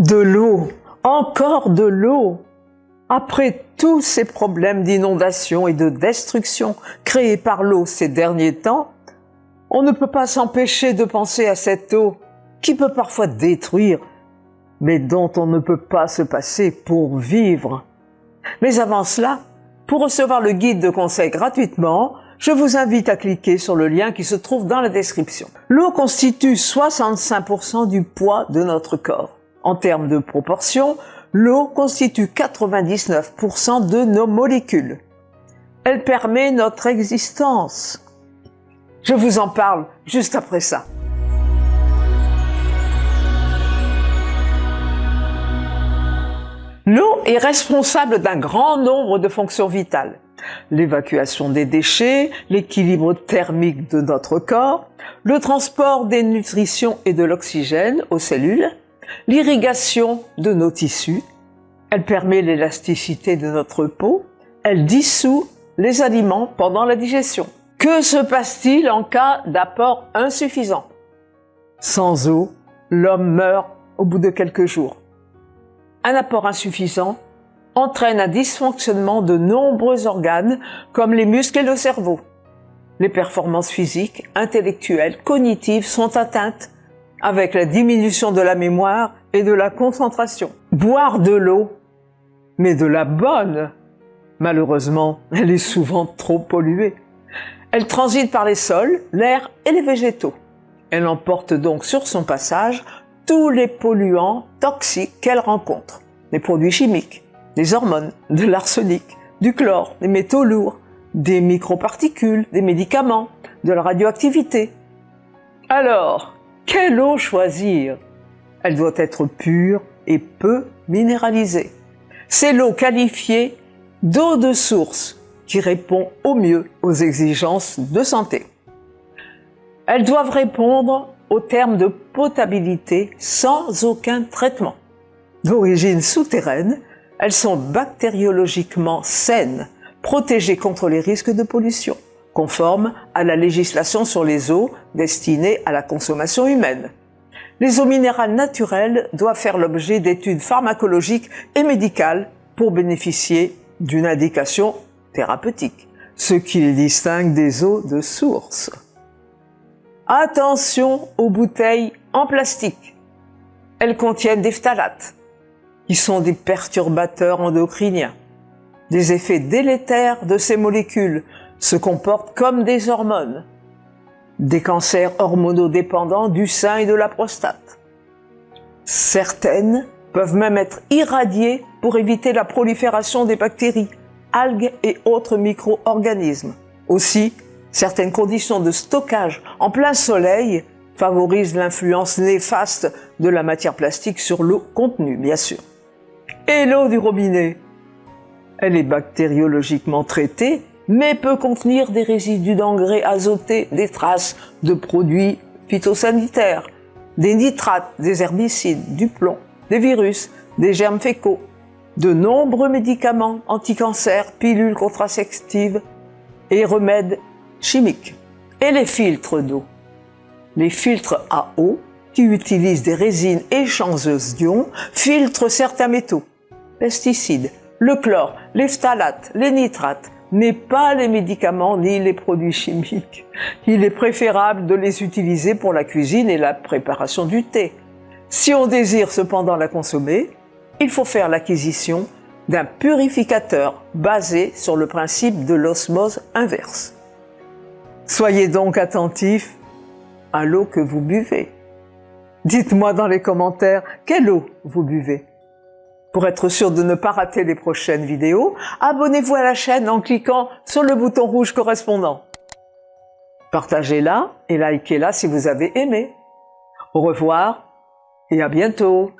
De l'eau, encore de l'eau. Après tous ces problèmes d'inondation et de destruction créés par l'eau ces derniers temps, on ne peut pas s'empêcher de penser à cette eau qui peut parfois détruire, mais dont on ne peut pas se passer pour vivre. Mais avant cela, pour recevoir le guide de conseil gratuitement, je vous invite à cliquer sur le lien qui se trouve dans la description. L'eau constitue 65% du poids de notre corps. En termes de proportion, l'eau constitue 99% de nos molécules. Elle permet notre existence. Je vous en parle juste après ça. L'eau est responsable d'un grand nombre de fonctions vitales. L'évacuation des déchets, l'équilibre thermique de notre corps, le transport des nutritions et de l'oxygène aux cellules, l'irrigation de nos tissus, elle permet l'élasticité de notre peau, elle dissout les aliments pendant la digestion. Que se passe-t-il en cas d'apport insuffisant? Sans eau, l'homme meurt au bout de quelques jours. Un apport insuffisant entraîne un dysfonctionnement de nombreux organes comme les muscles et le cerveau. Les performances physiques, intellectuelles, cognitives sont atteintes avec la diminution de la mémoire et de la concentration. Boire de l'eau, mais de la bonne, malheureusement, elle est souvent trop polluée. Elle transite par les sols, l'air et les végétaux. Elle emporte donc sur son passage tous les polluants toxiques qu'elle rencontre. Les produits chimiques, des hormones, de l'arsenic, du chlore, des métaux lourds, des microparticules, des médicaments, de la radioactivité. Alors, quelle eau choisir? Elle doit être pure et peu minéralisée. C'est l'eau qualifiée d'eau de source qui répond au mieux aux exigences de santé. Elles doivent répondre aux termes de potabilité sans aucun traitement. D'origine souterraine, elles sont bactériologiquement saines, protégées contre les risques de pollution, conformes à la législation sur les eaux destinées à la consommation humaine. Les eaux minérales naturelles doivent faire l'objet d'études pharmacologiques et médicales pour bénéficier d'une indication thérapeutique, ce qui les distingue des eaux de source. Attention aux bouteilles en plastique. Elles contiennent des phtalates, qui sont des perturbateurs endocriniens. Des effets délétères de ces molécules se comportent comme des hormones. Des cancers hormonodépendants du sein et de la prostate. Certaines peuvent même être irradiées pour éviter la prolifération des bactéries, algues et autres micro-organismes. Aussi, certaines conditions de stockage en plein soleil favorisent l'influence néfaste de la matière plastique sur l'eau contenue, bien sûr. Et l'eau du robinet? Elle est bactériologiquement traitée, mais peut contenir des résidus d'engrais azotés, des traces de produits phytosanitaires, des nitrates, des herbicides, du plomb, des virus, des germes fécaux, de nombreux médicaments anti-cancer, pilules contraceptives et remèdes chimiques. Et les filtres d'eau? Les filtres à eau, qui utilisent des résines échangeuses d'ions, filtrent certains métaux, pesticides, le chlore, les phtalates, les nitrates, mais pas les médicaments ni les produits chimiques. Il est préférable de les utiliser pour la cuisine et la préparation du thé. Si on désire cependant la consommer, il faut faire l'acquisition d'un purificateur basé sur le principe de l'osmose inverse. Soyez donc attentifs à l'eau que vous buvez. Dites-moi dans les commentaires quelle eau vous buvez. Pour être sûr de ne pas rater les prochaines vidéos, abonnez-vous à la chaîne en cliquant sur le bouton rouge correspondant. Partagez-la et likez-la si vous avez aimé. Au revoir et à bientôt.